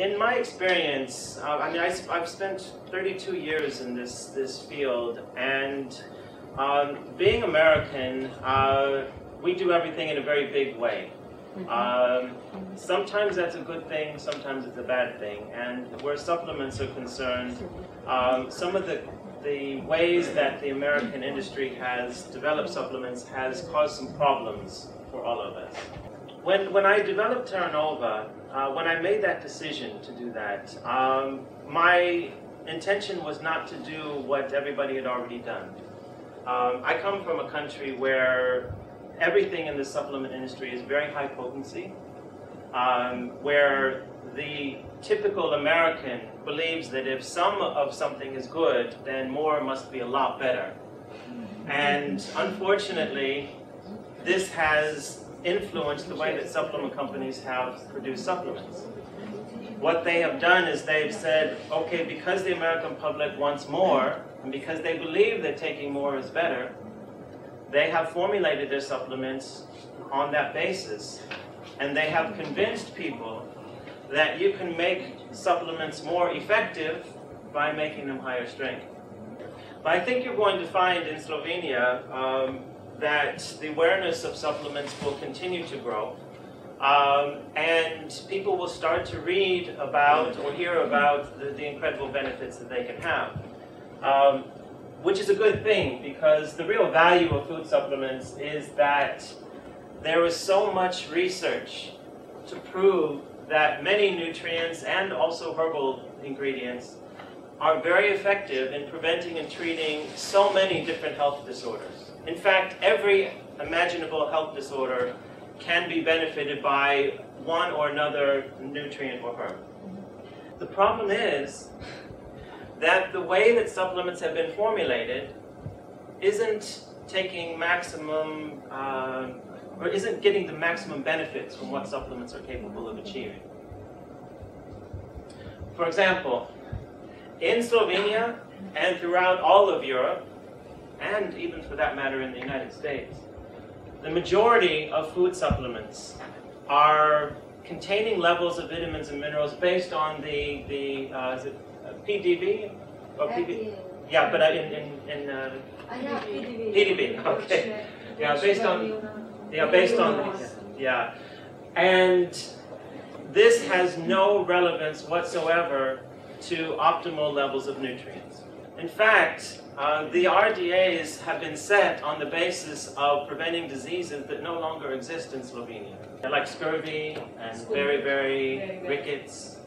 In my experience, I mean, I've spent 32 years in this field, and being American, we do everything in a very big way. Sometimes that's a good thing, sometimes it's a bad thing. And where supplements are concerned, some of the ways that the American industry has developed supplements has caused some problems for all of us. When I developed Terra Nova, when I made that decision to do that, my intention was not to do what everybody had already done. I come from a country where everything in the supplement industry is very high potency, where the typical American believes that if some of something is good, then more must be a lot better. And unfortunately, this has influenced the way that supplement companies have produced supplements. What they have done is they've said, okay, because the American public wants more, and because they believe that taking more is better, they have formulated their supplements on that basis, and they have convinced people that you can make supplements more effective by making them higher strength. But I think you're going to find in Slovenia that the awareness of supplements will continue to grow, and people will start to read about or hear about the incredible benefits that they can have. Which is a good thing, because the real value of food supplements is that there is so much research to prove that many nutrients and also herbal ingredients are very effective in preventing and treating so many different health disorders. In fact, every imaginable health disorder can be benefited by one or another nutrient or herb. The problem is that the way that supplements have been formulated isn't taking maximum, or isn't getting the maximum benefits from what supplements are capable of achieving. For example, in Slovenia and throughout all of Europe, and even for that matter in the United States, the majority of food supplements are containing levels of vitamins and minerals based on the is it PDB or PB? Yeah, but PDB. Okay. Yeah, based on yeah, and this has no relevance whatsoever to optimal levels of nutrients. In fact, the RDAs have been set on the basis of preventing diseases that no longer exist in Slovenia, like scurvy and very rickets.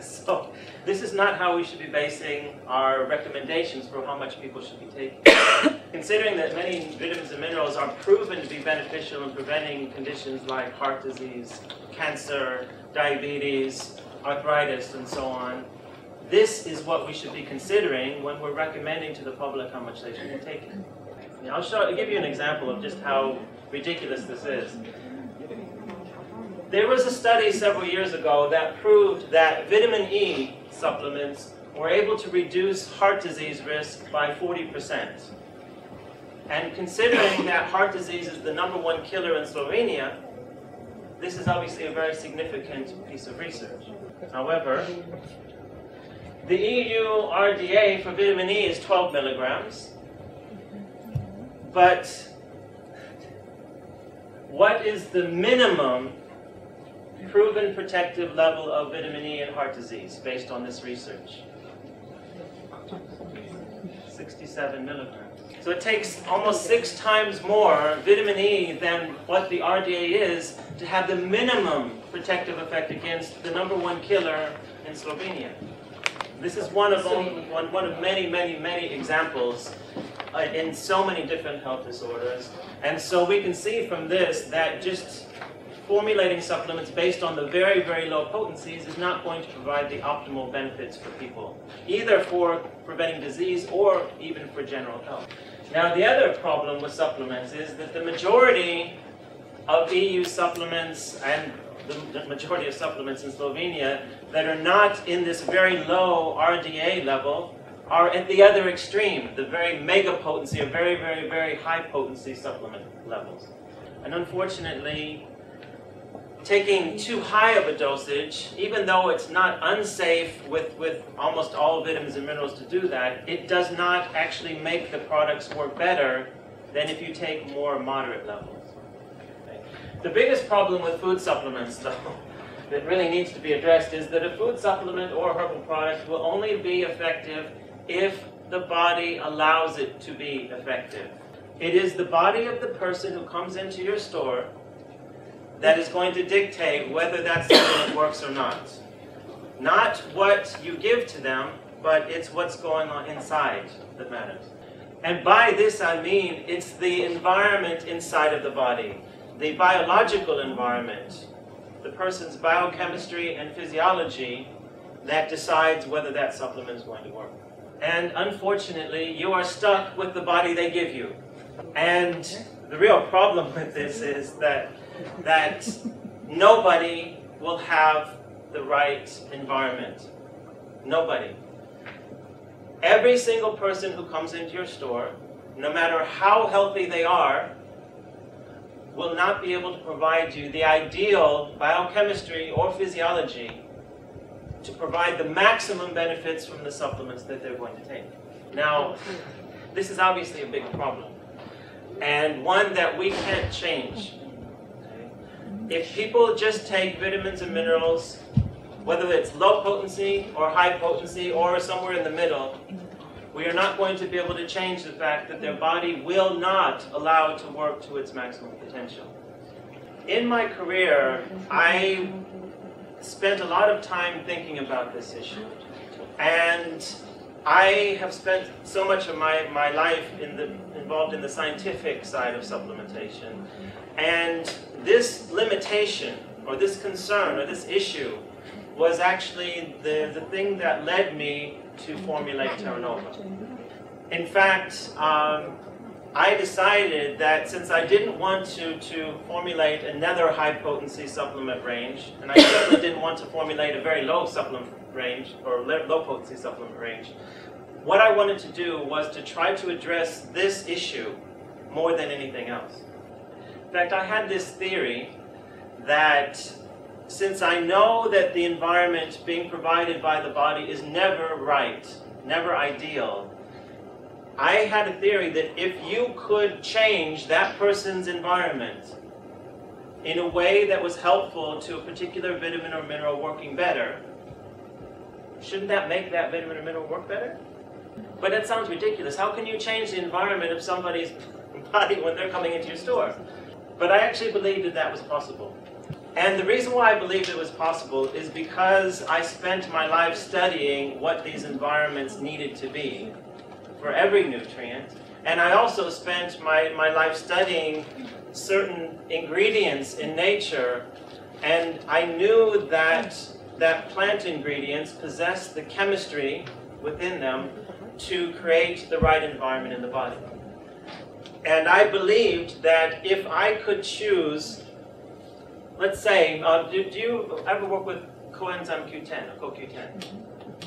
So this is not how we should be basing our recommendations for how much people should be taking. Considering that many vitamins and minerals are proven to be beneficial in preventing conditions like heart disease, cancer, diabetes, arthritis, and so on, this is what we should be considering when we're recommending to the public how much they should be taking. Now, I'll give you an example of just how ridiculous this is. There was a study several years ago that proved that vitamin E supplements were able to reduce heart disease risk by 40%. And considering that heart disease is the #1 killer in Slovenia, this is obviously a very significant piece of research. However, the EU RDA for vitamin E is 12 milligrams, but what is the minimum proven protective level of vitamin E in heart disease based on this research? 67 milligrams. So it takes almost 6 times more vitamin E than what the RDA is to have the minimum protective effect against the #1 killer in Slovenia. This is one of many examples in so many different health disorders. And so we can see from this that just formulating supplements based on the very low potencies is not going to provide the optimal benefits for people, either for preventing disease or even for general health. Now, the other problem with supplements is that the majority of EU supplements and the majority of supplements in Slovenia that are not in this very low RDA level are at the other extreme, the very mega potency or very high potency supplement levels. And unfortunately, taking too high of a dosage, even though it's not unsafe with almost all vitamins and minerals to do that, it does not actually make the products work better than if you take more moderate levels. Okay. The biggest problem with food supplements, though, that really needs to be addressed is that a food supplement or herbal product will only be effective if the body allows it to be effective. It is the body of the person who comes into your store that is going to dictate whether that supplement works or not. Not what you give to them, but it's what's going on inside that matters. And by this I mean it's the environment inside of the body, the biological environment, the person's biochemistry and physiology that decides whether that supplement is going to work. And unfortunately, you are stuck with the body they give you. And the real problem with this is that nobody will have the right environment. Nobody. Every single person who comes into your store, no matter how healthy they are, will not be able to provide you the ideal biochemistry or physiology to provide the maximum benefits from the supplements that they're going to take. Now, this is obviously a big problem, and one that we can't change. If people just take vitamins and minerals, whether it's low potency or high potency or somewhere in the middle, we are not going to be able to change the fact that their body will not allow it to work to its maximum potential. In my career, I spent a lot of time thinking about this issue. And I have spent so much of my life involved in the scientific side of supplementation. And this limitation, or this concern, or this issue, was actually the thing that led me to formulate Terra Nova. In fact, I decided that since I didn't want to formulate another high-potency supplement range, and I certainly didn't want to formulate a very low supplement range, or low-potency supplement range, what I wanted to do was to try to address this issue more than anything else. In fact, I had this theory that since I know that the environment being provided by the body is never right, never ideal, I had a theory that if you could change that person's environment in a way that was helpful to a particular vitamin or mineral working better, shouldn't that make that vitamin or mineral work better? But that sounds ridiculous. How can you change the environment of somebody's body when they're coming into your store? But I actually believed that that was possible. And the reason why I believed it was possible is because I spent my life studying what these environments needed to be for every nutrient. And I also spent my life studying certain ingredients in nature, and I knew that plant ingredients possess the chemistry within them to create the right environment in the body. And I believed that if I could choose, let's say, do you ever work with coenzyme Q10, or CoQ10?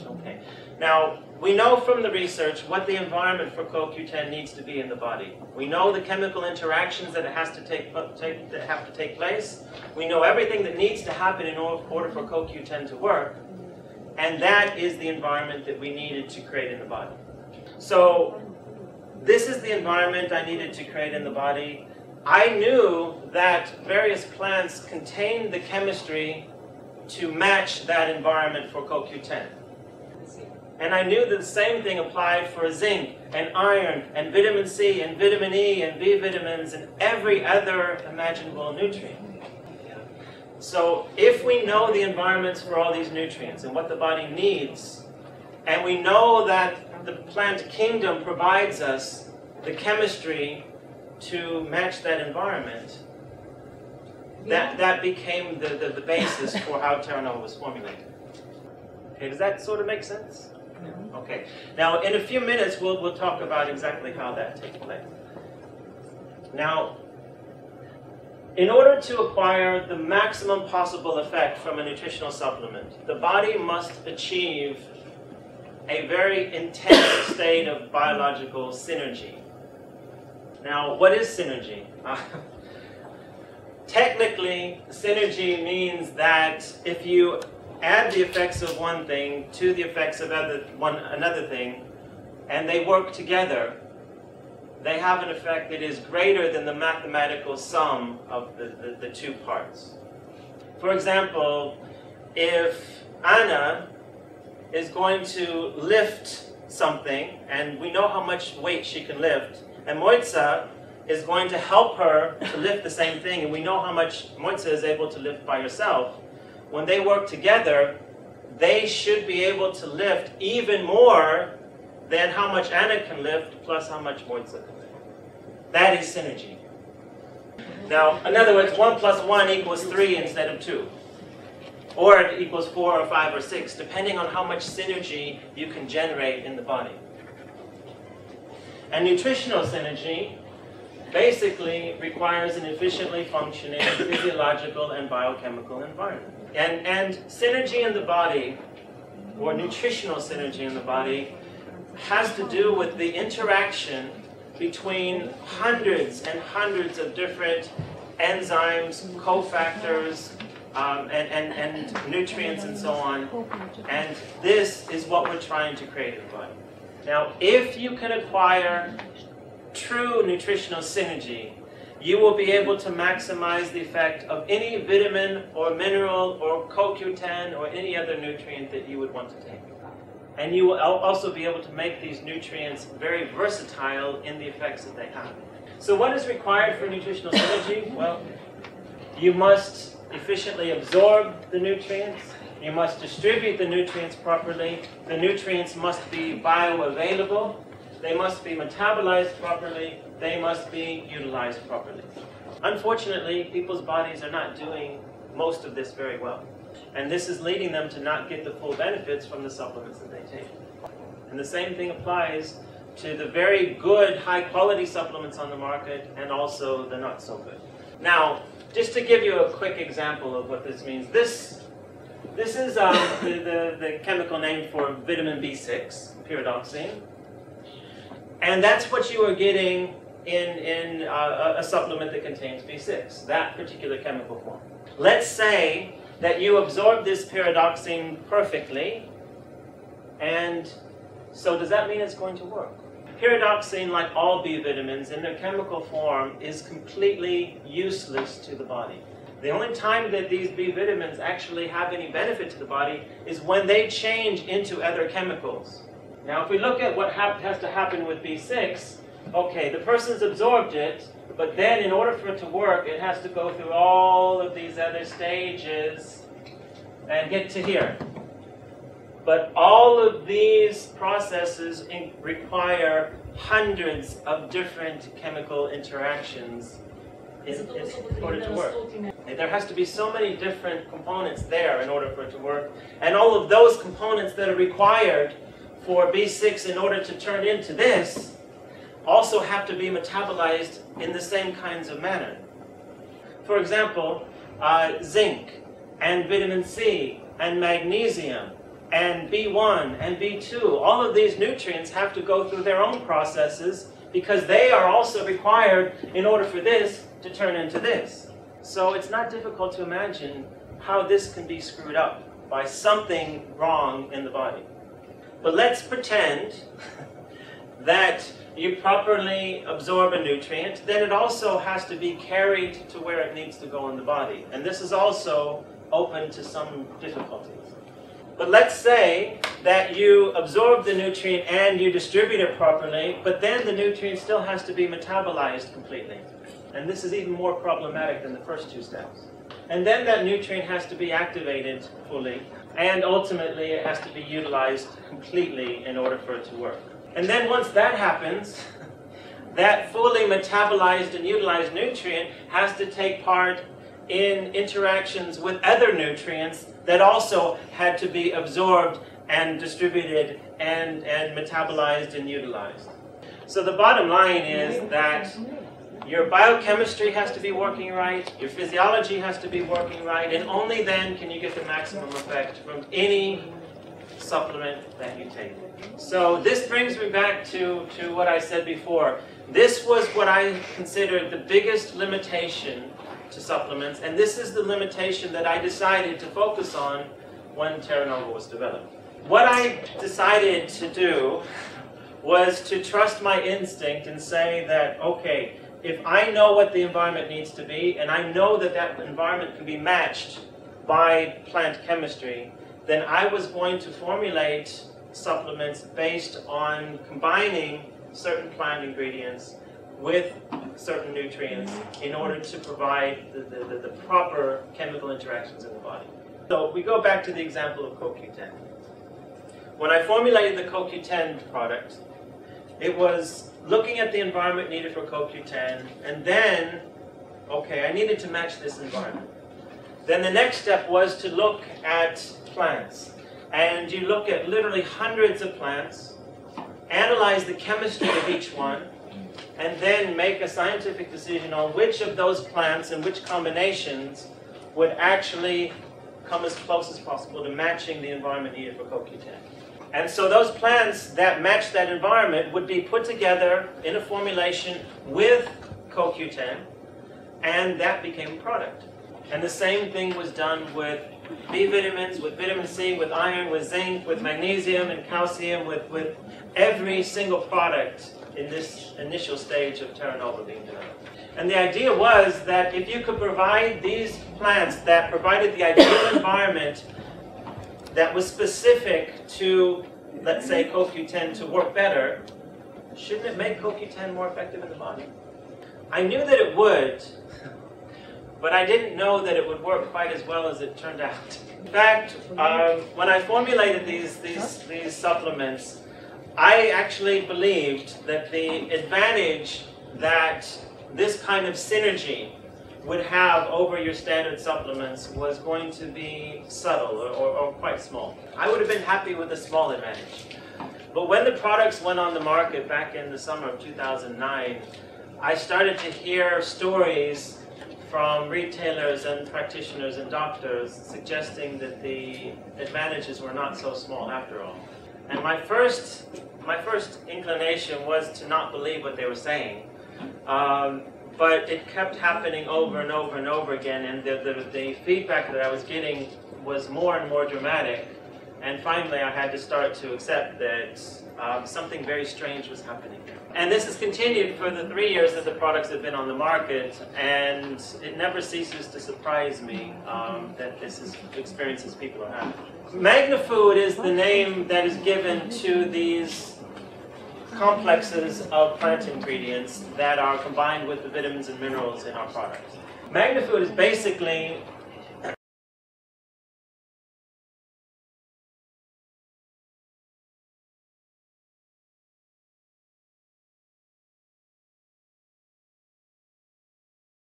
Okay. Now, we know from the research what the environment for CoQ10 needs to be in the body. We know the chemical interactions that have to take place. We know everything that needs to happen in order for CoQ10 to work. And that is the environment that we needed to create in the body. So, this is the environment I needed to create in the body. I knew that various plants contained the chemistry to match that environment for CoQ10. And I knew that the same thing applied for zinc and iron and vitamin C and vitamin E and B vitamins and every other imaginable nutrient. So if we know the environments for all these nutrients and what the body needs, and we know that the plant kingdom provides us the chemistry to match that environment, that became the basis for how Terra Nova was formulated. Okay, does that sort of make sense? Okay. Now, in a few minutes, we'll talk about exactly how that takes place. Now, in order to acquire the maximum possible effect from a nutritional supplement, the body must achieve a very intense state of biological synergy. Now, what is synergy? technically, synergy means that if you add the effects of one thing to the effects of another thing, and they work together, they have an effect that is greater than the mathematical sum of the two parts. For example, if Anna is going to lift something, and we know how much weight she can lift, and Moitza is going to help her to lift the same thing, and we know how much Moitza is able to lift by herself, when they work together, they should be able to lift even more than how much Anna can lift plus how much Moitza can lift. That is synergy. Now, in other words, 1 plus 1 equals 3 instead of 2. Or it equals 4 or 5 or 6, depending on how much synergy you can generate in the body. And nutritional synergy basically requires an efficiently functioning physiological and biochemical environment. And synergy in the body, or nutritional synergy in the body, has to do with the interaction between hundreds and hundreds of different enzymes, cofactors, and nutrients and so on. And this is what we're trying to create in the body. Now, if you can acquire true nutritional synergy, you will be able to maximize the effect of any vitamin or mineral or CoQ10 or any other nutrient that you would want to take. And you will also be able to make these nutrients very versatile in the effects that they have. So what is required for nutritional synergy? Well, you must efficiently absorb the nutrients. You must distribute the nutrients properly. The nutrients must be bioavailable. They must be metabolized properly. They must be utilized properly. Unfortunately, people's bodies are not doing most of this very well. And this is leading them to not get the full benefits from the supplements that they take. And the same thing applies to the very good, high-quality supplements on the market and also the not-so-good. Now, just to give you a quick example of what this means, this is the chemical name for vitamin B6, pyridoxine. And that's what you are getting in a supplement that contains B6, that particular chemical form. Let's say that you absorb this pyridoxine perfectly, and so does that mean it's going to work? Pyridoxine, like all B vitamins, in their chemical form, is completely useless to the body. The only time that these B vitamins actually have any benefit to the body is when they change into other chemicals. Now, if we look at what has to happen with B6, okay, the person's absorbed it, but then in order for it to work, it has to go through all of these other stages and get to here. But all of these processes require hundreds of different chemical interactions in order to work. And there has to be so many different components there in order for it to work. And all of those components that are required for B6 in order to turn into this also have to be metabolized in the same kinds of manner. For example, zinc and vitamin C and magnesium and B1 and B2, all of these nutrients have to go through their own processes because they are also required in order for this to turn into this. So it's not difficult to imagine how this can be screwed up by something wrong in the body. But let's pretend that you properly absorb a nutrient, then it also has to be carried to where it needs to go in the body. And this is also open to some difficulties. But let's say that you absorb the nutrient and you distribute it properly, but then the nutrient still has to be metabolized completely. And this is even more problematic than the first two steps. And then that nutrient has to be activated fully, and ultimately it has to be utilized completely in order for it to work. And then once that happens, that fully metabolized and utilized nutrient has to take part in interactions with other nutrients that also had to be absorbed and distributed and metabolized and utilized. So the bottom line is that your biochemistry has to be working right, your physiology has to be working right, and only then can you get the maximum effect from any supplement that you take. So this brings me back to what I said before. This was what I considered the biggest limitation to supplements, and this is the limitation that I decided to focus on when Terra Nova was developed. What I decided to do was to trust my instinct and say that, okay, if I know what the environment needs to be, and I know that that environment can be matched by plant chemistry, then I was going to formulate supplements based on combining certain plant ingredients with certain nutrients in order to provide the proper chemical interactions in the body. So we go back to the example of CoQ10. When I formulated the CoQ10 product, it was looking at the environment needed for CoQ10, and then, okay, I needed to match this environment. Then the next step was to look at plants. And you look at literally hundreds of plants, analyze the chemistry of each one, and then make a scientific decision on which of those plants and which combinations would actually come as close as possible to matching the environment needed for CoQ10. And so those plants that match that environment would be put together in a formulation with CoQ10, and that became a product. And the same thing was done with B vitamins, with vitamin C, with iron, with zinc, with magnesium and calcium, with every single product in this initial stage of Terra Nova being developed. And the idea was that if you could provide these plants that provided the ideal environment that was specific to, let's say, CoQ10 to work better, shouldn't it make CoQ10 more effective in the body? I knew that it would, but I didn't know that it would work quite as well as it turned out. In fact, when I formulated these supplements, I actually believed that the advantage that this kind of synergy would have over your standard supplements was going to be subtle or quite small. I would have been happy with a small advantage. But when the products went on the market back in the summer of 2009, I started to hear stories from retailers and practitioners and doctors suggesting that the advantages were not so small after all. And my first inclination was to not believe what they were saying. But it kept happening over and over and over again, and the feedback that I was getting was more and more dramatic. And finally, I had to start to accept that something very strange was happening. And this has continued for the 3 years that the products have been on the market, and it never ceases to surprise me that this is experiences people are having. MagnaFood is the name that is given to these complexes of plant ingredients that are combined with the vitamins and minerals in our products. MagnaFood is basically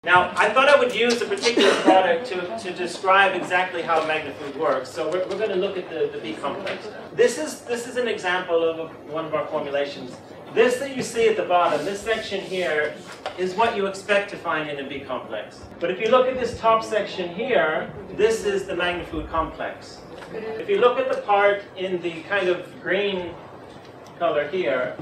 Now, I thought I would use a particular product to describe exactly how MagnaFood works. So we're going to look at the B complex. This is an example of one of our formulations. This that you see at the bottom, this section here, is what you expect to find in a B complex. But if you look at this top section here, this is the MagnaFood complex. If you look at the part in the kind of green color here,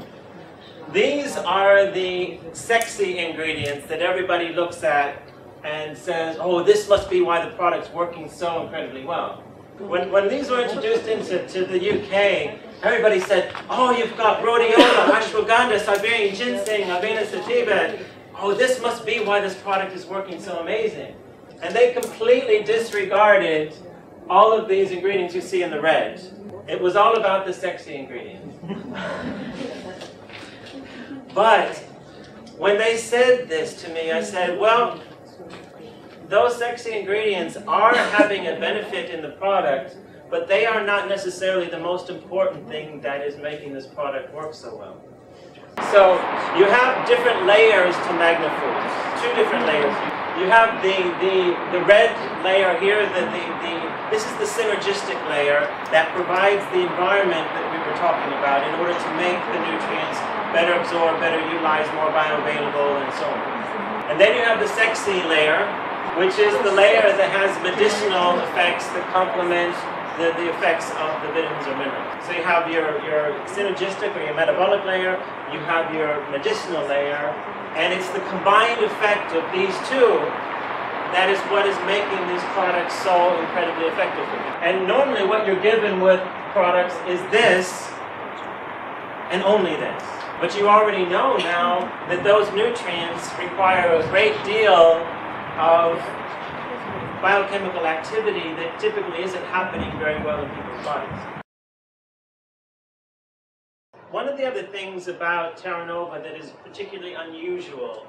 these are the sexy ingredients that everybody looks at and says, oh, this must be why the product's working so incredibly well. When these were introduced into the UK, everybody said, oh, you've got rhodiola, ashwagandha, Siberian ginseng, Avena sativa. Oh, this must be why this product is working so amazing. And they completely disregarded all of these ingredients you see in the red. It was all about the sexy ingredients. But when they said this to me, I said, well, those sexy ingredients are having a benefit in the product, but they are not necessarily the most important thing that is making this product work so well. So you have different layers to MagnaFood, two different layers. You have the red layer here, this is the synergistic layer that provides the environment that we were talking about in order to make the nutrients better absorbed, better utilized, more bioavailable, and so on. And then you have the sexy layer, which is the layer that has medicinal effects that complement the effects of the vitamins or minerals. So you have your synergistic or your metabolic layer, you have your medicinal layer, and it's the combined effect of these two that is what is making these products so incredibly effective. And normally what you're given with products is this, and only this. But you already know now that those nutrients require a great deal of biochemical activity that typically isn't happening very well in people's bodies. One of the other things about Terra Nova that is particularly unusual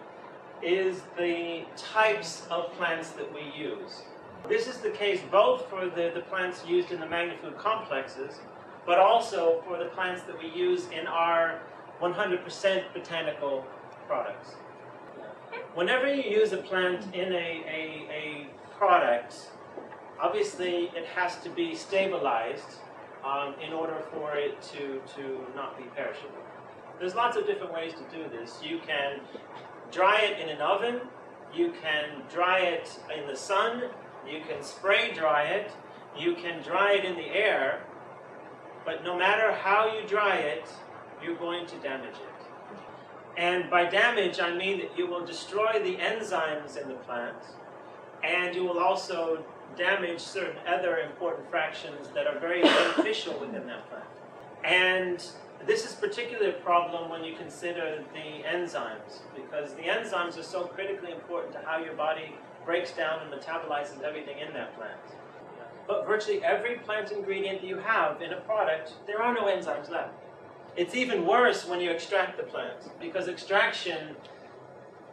is the types of plants that we use. This is the case both for the plants used in the magni-food complexes, but also for the plants that we use in our 100% botanical products. Whenever you use a plant in a product, obviously it has to be stabilized in order for it to not be perishable. There's lots of different ways to do this. You can dry it in an oven, you can dry it in the sun, you can spray dry it, you can dry it in the air, but no matter how you dry it, you're going to damage it. And by damage, I mean that you will destroy the enzymes in the plant, and you will also damage certain other important fractions that are very beneficial within that plant. And this is particularly a problem when you consider the enzymes, because the enzymes are so critically important to how your body breaks down and metabolizes everything in that plant. But virtually every plant ingredient that you have in a product, there are no enzymes left. It's even worse when you extract the plant, because extraction,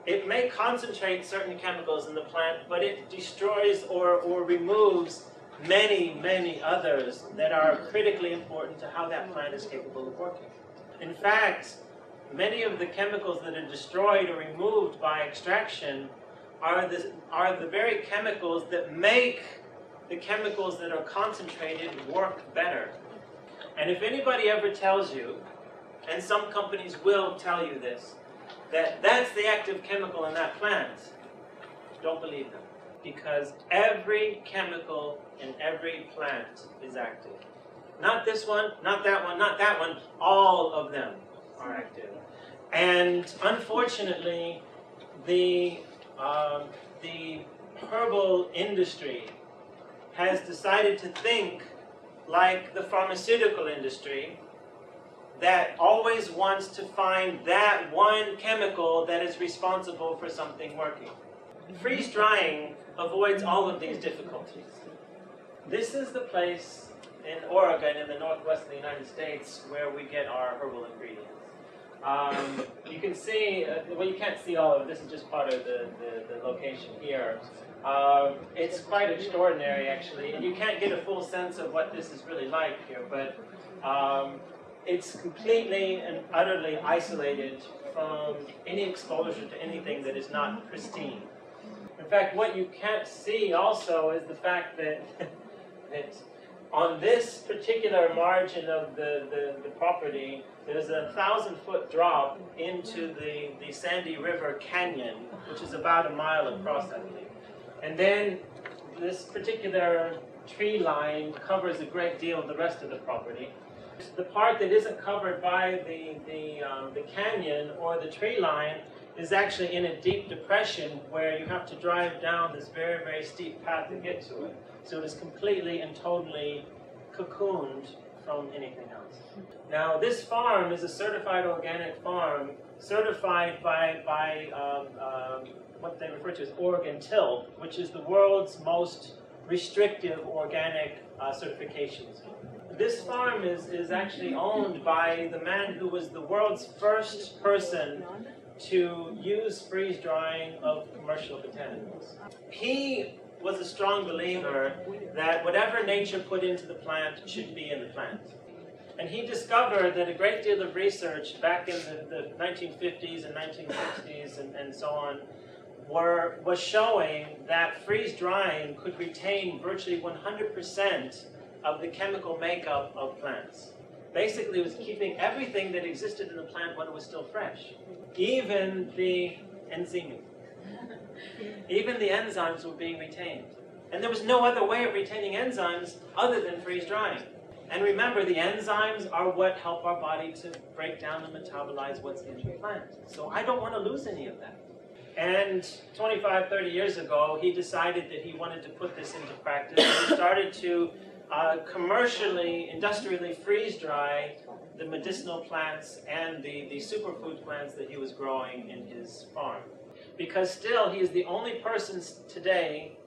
it may concentrate certain chemicals in the plant, but it destroys or removes many, many others that are critically important to how that plant is capable of working. In fact, many of the chemicals that are destroyed or removed by extraction are the very chemicals that make the chemicals that are concentrated work better. And if anybody ever tells you, and some companies will tell you this, that that's the active chemical in that plant, don't believe them. Because every chemical in every plant is active. Not this one, not that one, not that one, all of them are active. And unfortunately, the herbal industry has decided to think like the pharmaceutical industry, that always wants to find that one chemical that is responsible for something working. Freeze drying avoids all of these difficulties. This is the place in Oregon, in the northwest of the United States, where we get our herbal ingredients. You can see, well, you can't see all of it. This is just part of the location here. It's quite extraordinary, actually, and you can't get a full sense of what this is really like here, but it's completely and utterly isolated from any exposure to anything that is not pristine. In fact, what you can't see also is the fact that, that on this particular margin of the property, there's a 1,000-foot drop into the Sandy River Canyon, which is about a mile across, I believe. And then this particular tree line covers a great deal of the rest of the property. The part that isn't covered by the canyon or the tree line is actually in a deep depression where you have to drive down this very, very steep path to get to it. So it is completely and totally cocooned from anything else. Now, this farm is a certified organic farm, certified by what they refer to as Oregon TILT, which is the world's most restrictive organic certification scheme. This farm is actually owned by the man who was the world's first person to use freeze drying of commercial botanicals. He was a strong believer that whatever nature put into the plant should be in the plant. And he discovered that a great deal of research back in the 1950s and 1960s and so on was showing that freeze drying could retain virtually 100% of the chemical makeup of plants. Basically, it was keeping everything that existed in the plant when it was still fresh. Even the enzymes. Even the enzymes were being retained. And there was no other way of retaining enzymes other than freeze drying. And remember, the enzymes are what help our body to break down and metabolize what's in the plant. So I don't want to lose any of that. And 25, 30 years ago, he decided that he wanted to put this into practice. And he started to commercially, industrially freeze-dry the medicinal plants and the superfood plants that he was growing in his farm. Because still, he is the only person today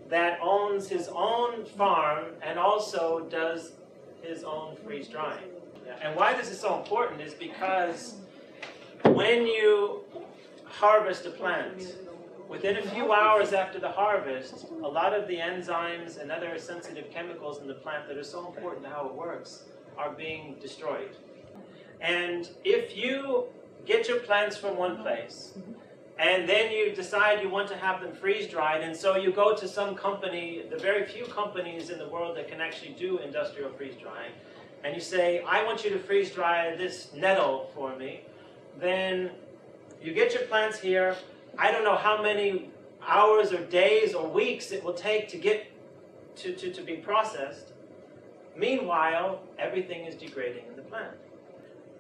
that owns his own farm and also does his own freeze-drying. And why this is so important is because when you harvest a plant, within a few hours after the harvest, a lot of the enzymes and other sensitive chemicals in the plant that are so important to how it works are being destroyed. And if you get your plants from one place, and then you decide you want to have them freeze-dried, and so you go to some company, the very few companies in the world that can actually do industrial freeze-drying, and you say, I want you to freeze-dry this nettle for me, then you get your plants here. I don't know how many hours or days or weeks it will take to get to be processed. Meanwhile, everything is degrading in the plant.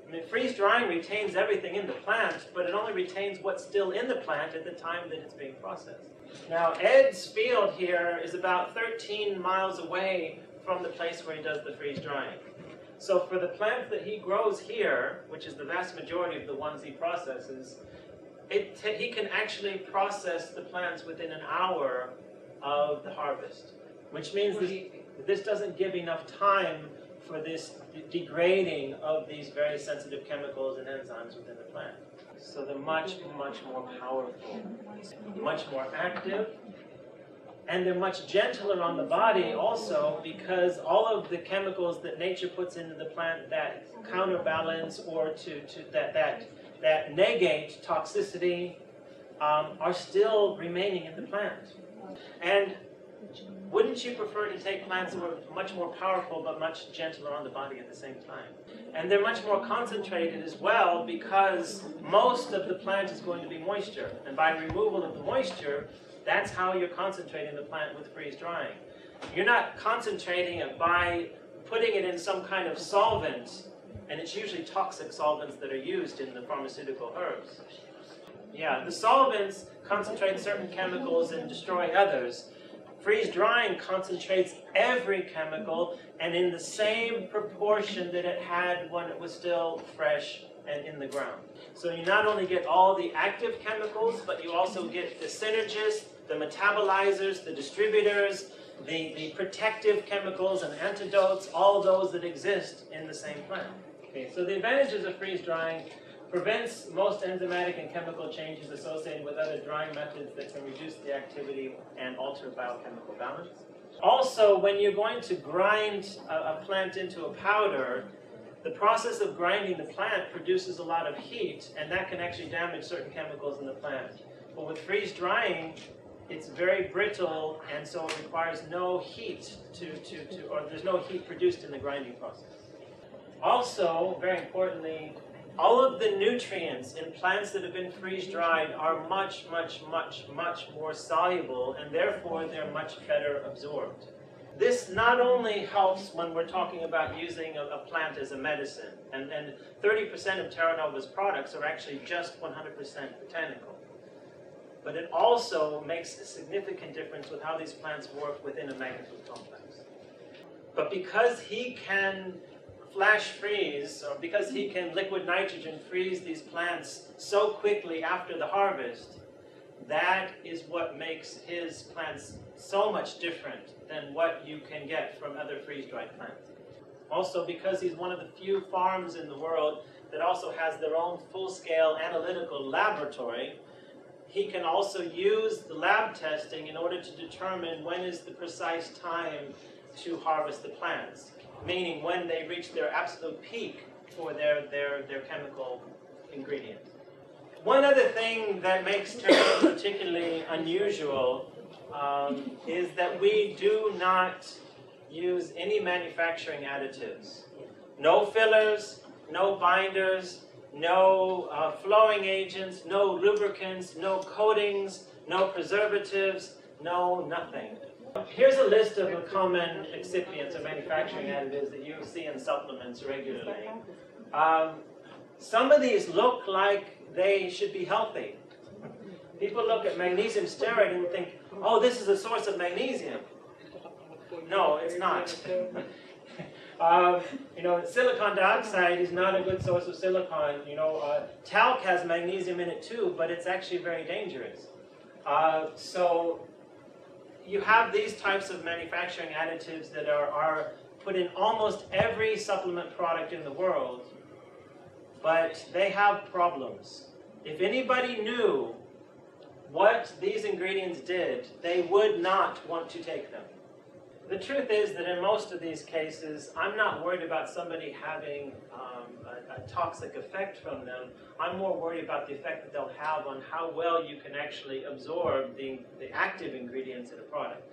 I mean, freeze-drying retains everything in the plant, but it only retains what's still in the plant at the time that it's being processed. Now, Ed's field here is about 13 miles away from the place where he does the freeze-drying. So for the plants that he grows here, which is the vast majority of the ones he processes, he can actually process the plants within an hour of the harvest, which means this doesn't give enough time for this degrading of these very sensitive chemicals and enzymes within the plant. So they're much, much more powerful, much more active, and they're much gentler on the body also, because all of the chemicals that nature puts into the plant that counterbalance or that negate toxicity are still remaining in the plant. And wouldn't you prefer to take plants that were much more powerful but much gentler on the body at the same time? And they're much more concentrated as well, because most of the plant is going to be moisture. And by removal of the moisture, that's how you're concentrating the plant with freeze-drying. You're not concentrating it by putting it in some kind of solvent, and it's usually toxic solvents that are used in the pharmaceutical herbs. Yeah, the solvents concentrate certain chemicals and destroy others. Freeze-drying concentrates every chemical and in the same proportion that it had when it was still fresh and in the ground. So you not only get all the active chemicals, but you also get the synergists, the metabolizers, the distributors, the protective chemicals and antidotes, all those that exist in the same plant. Okay, so the advantages of freeze-drying: prevents most enzymatic and chemical changes associated with other drying methods that can reduce the activity and alter biochemical balance. Also, when you're going to grind a plant into a powder, the process of grinding the plant produces a lot of heat, and that can actually damage certain chemicals in the plant. But with freeze-drying, it's very brittle, and so it requires no heat or there's no heat produced in the grinding process. Also, very importantly, all of the nutrients in plants that have been freeze-dried are much, much, much, much more soluble, and therefore they're much better absorbed. This not only helps when we're talking about using a plant as a medicine, and 30% of Terra Nova's products are actually just 100% botanical, but it also makes a significant difference with how these plants work within a magnetic complex. But because he can flash freeze, or because he can liquid nitrogen freeze these plants so quickly after the harvest, that is what makes his plants so much different than what you can get from other freeze-dried plants. Also, because he's one of the few farms in the world that also has their own full-scale analytical laboratory, he can also use the lab testing in order to determine when is the precise time to harvest the plants, meaning when they reach their absolute peak for their chemical ingredients. One other thing that makes Terra particularly unusual is that we do not use any manufacturing additives. No fillers, no binders, no flowing agents, no lubricants, no coatings, no preservatives, no nothing. Here's a list of the common excipients or manufacturing additives that you see in supplements regularly. Some of these look like they should be healthy. People look at magnesium stearate and think, oh, this is a source of magnesium. No, it's not. Silicon dioxide is not a good source of silicon. Talc has magnesium in it too, but it's actually very dangerous. So you have these types of manufacturing additives that are put in almost every supplement product in the world, but they have problems. If anybody knew what these ingredients did, they would not want to take them. The truth is that in most of these cases, I'm not worried about somebody having a toxic effect from them. I'm more worried about the effect that they'll have on how well you can actually absorb the active ingredients in a product.